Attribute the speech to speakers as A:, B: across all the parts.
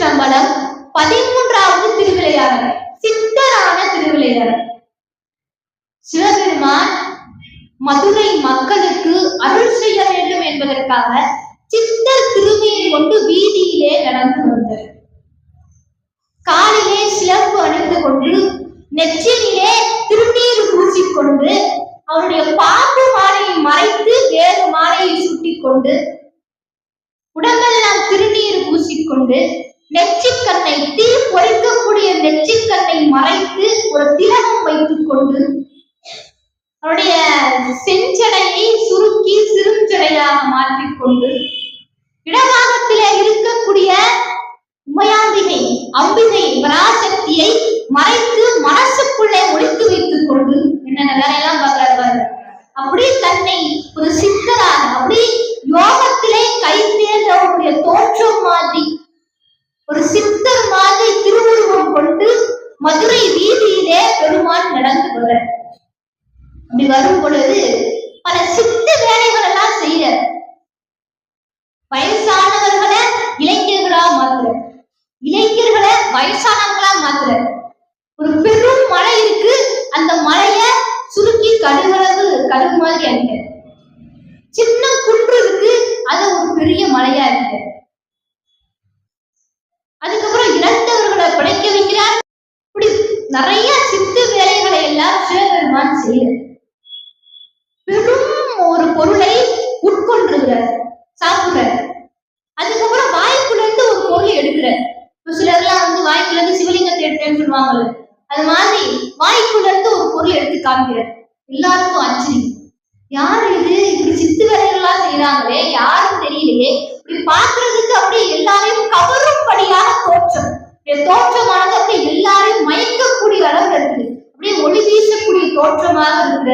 A: திருச்சிற்றம்பலம் 13வது திருவிளையாடல், சித்தரான திருவிளையாடல். சிவபெருமான் மதுரை மக்களுக்கு அருள் செய்ய வேண்டும் என்பதற்காக சித்தர் திருமையை கொண்டு வீதியிலே நடந்து வந்தார். காலிலே சிலம்பு அணிந்து கொண்டு, நெற்றிலே திருநீர் பூசிக்கொண்டு, அவருடைய பாம்பு மாலையை மறைத்து வேறு மாலையை சூட்டிக்கொண்டு, உடம்பெல்லாம் திருநீர் பூசிக்கொண்டு, நெற்றிக்கண்ணை தீ பொறிக்கக்கூடிய நெற்றிக்கண்ணை மறைத்து ஒரு திலகம் வைத்துக் கொண்டு, அவருடைய செஞ்சடையை சுருக்கி சிறுஞ்சடையாக மாற்றிக்கொண்டு, இடபாகத்திலே இருக்கக்கூடிய உமையாம்பிகை அம்பிகை பராசக்தியை மறைத்து மனசுக்குள்ளே ஒழித்து வைத்துக் கொண்டு என்னென்ன வேலையெல்லாம் பார்க்கிறார். அப்படி தன்னை ஒரு சித்தராக, அப்படி யோகத்திலே கை தேர்ந்தவருடைய தோற்றம் மாதிரி ஒரு சித்தர் மாதிரி திருவுருவம் கொண்டு மதுரை வீதியிலே பெருமான் நடந்து வர. அப்படி வரும் பொழுது பல சித்த வேலைகள் எல்லாம் செய்ய, வயசானவர்களை இளைஞர்களா மாத்துற, இளைஞர்களை வயசானவங்களா மாத்துற. ஒரு பெரும் மலை இருக்கு, அந்த மலைய சுருக்கி கடுகு மாதிரி அடிக்க. சின்ன குன்று இருக்கு, அது ஒரு பெரிய மலையா இருக்கு. அதுக்கப்புறம் இறந்தவர்களை படைக்க வைக்கிறார். இப்படி நிறைய சித்து வேலைகளை எல்லாம் சிவபெருமான் செய்ய, பெரும் ஒரு பொருளை உட்கொண்டுகிறார், சாப்பிடுறார். அதுக்கப்புறம் வாய்க்குள்ள இருந்து ஒரு பொருள் எடுக்கிறார். சிலர்லாம் வாய்க்குள்ள இருந்து சிவலிங்கத்தை எடுத்தேன்னு சொல்லுவாங்கல்ல, அது மாதிரி வாய்க்குள்ள இருந்து ஒரு பொருள் எடுத்து காமிக்கிறார். எல்லாருக்கும் ஆச்சரியம், யாரு இது, இப்படி சித்து வேலைகள்லாம் செய்யறாங்களே, யாரும் தெரியலையே. இப்படி பாக்குறதுக்கு அப்படியே எல்லாரையும் கவரும்படியான தோற்றமானது அப்படியே எல்லாரையும் மயக்கக்கூடிய அளவு இருக்கு. அப்படியே ஒளி வீசக்கூடிய தோற்றமாக இருக்கிற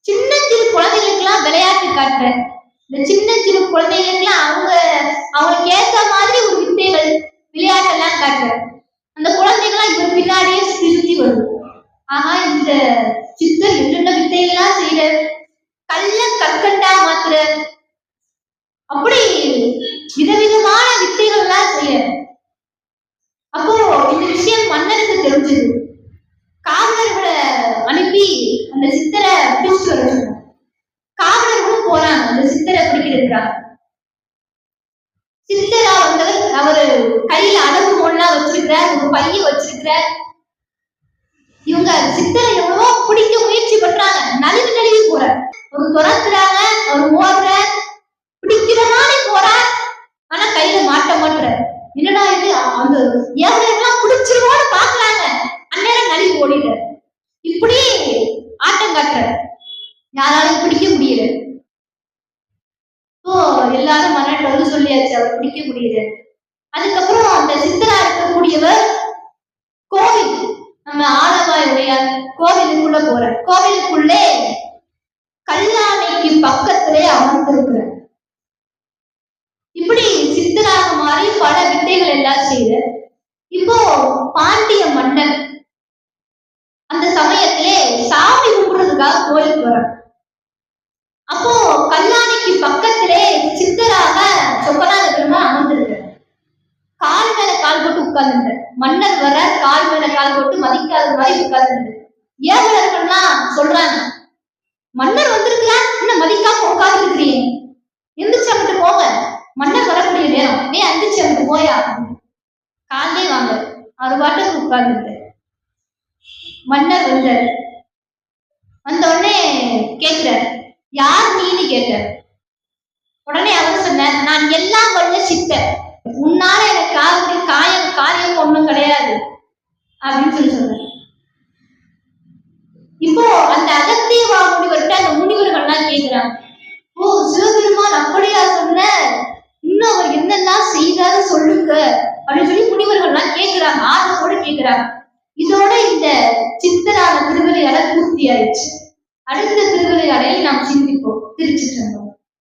A: சின்ன சிறு குழந்தைகளுக்கெல்லாம் விளையாட்டு காட்டுற. இந்த சின்ன சிறு குழந்தைகளுக்கெல்லாம் அவங்களுக்கு ஏற்ற மாதிரி ஒரு வித்தைகள் விளையாட்டெல்லாம் காட்டுற. அந்த குழந்தைகள்லாம் இவர் பின்னாடியே சுத்தி வரும். ஆனா இந்த சித்தர் என்னென்ன வித்தையெல்லாம் செய்யற, கல்ல கற்கண்டா மாத்துற, அப்படி விதவிதமான வித்தைகள் எல்லாம் செய்ய. அப்போ இந்த விஷயம் மன்னனுக்கு தெரிஞ்சது. காவலர்களை அனுப்பி அந்த சித்தரை பிடிச்சு வர சொன்னாங்க. காவலர்களும் போறாங்க அந்த சித்தரை பிடிக்கிறதுக்காக. சித்தரா வந்தவர், அவரு கையில அழகு மொழலாம் வச்சிருக்கிறார், ஒரு பைய வச்சிருக்கிறார். இவங்க சித்தரை எவ்வளவோ பிடிக்க முயற்சி பண்றாங்க, நழுவி போற, ஒரு துரத்துறாங்க, அவர் ஓடுற, பிடிக்கிற மாதிரி போற, ஆனா கையில மாட்ட மாட்டுற. என்னடா இது, அந்த ஏவலெல்லாம் பிடிச்சிருவோன்னு பாக்குறாங்க, அந்நேரம் நழுவி ஓடிடுற. இப்படி ஆட்டம் காட்டுற, யாராலும் பிடிக்க முடியல. இப்போ எல்லாரும் மன்னன் சொல்லியாச்சு, அவர் பிடிக்க முடியல. அதுக்கப்புறம் அந்த சித்தரா இருக்கக்கூடியவர் கோவில், நம்ம ஆலவாயுடைய கோவிலுக்குள்ள போற, கோவிலுக்குள்ளே கல்லாணைக்கு பக்கத்திலே அமர்ந்திருக்கிற. இப்படி சித்தராக மாறி பல வித்தைகள் எல்லாம் செய்த. இப்போ பாண்டிய மன்னன் அந்த சமயத்திலே சாமி கும்பிடுறதுக்காக கோயிலுக்கு வர. அப்போ கல்லாணைக்கு பக்கத்திலே சித்தராக சொக்கநாத பெருமான் அமர்ந்திருக்க. கால் மேல கால் போட்டு உட்கார்ந்து, மன்னர் வர கால் மேல கால் போட்டு மதிக்காத மாதிரி உட்கார்ந்து. ஏவலர்கள்லாம் சொல்றாங்க, மன்னர் வந்திருக்கிறார், இன்னும் மதிக்காம உட்கார்ந்து இருக்கிறீங்க, எந்திரிச்சு அங்கிட்டு போங்க, மன்னர் வரக்கூடிய நேரம், எந்திரிச்சு அங்கிட்டு போயா, காலே வாங்க. அவர் பாட்டுக்கு உட்கார்ந்து. மன்னர் வந்தார். வந்த உடனே கேட்கிறார், யார் நீன்னு கேட்டார். உடனே அவர் சொன்னார், நான் எல்லாம் வல்ல சித்தர், உன்னால எனக்கு ஆகக்கூடிய காரியம் ஒண்ணும் கிடையாது அப்படின்னு சொல்லி சொன்னார். இப்போ அந்த அகத்திய முனிவர்கிட்ட அந்த முனிவர்கள்லாம் கேட்கிறாங்க, ஓ சிவபெருமான் அப்படியா சொன்ன, இன்னும் அவர் என்னெல்லாம் செய்தாரு சொல்லுங்க அப்படின்னு சொல்லி முனிவர்கள்லாம் கேட்கிறாங்க, ஆர்வத்தோட கேட்கிறாங்க. இதோட இந்த சித்தரான திருவிளையாடல் பூர்த்தி ஆயிடுச்சு. அடுத்த திருவிளையாடலை நாம் சிந்திப்போம். திருச்சிற்றம்பலம்.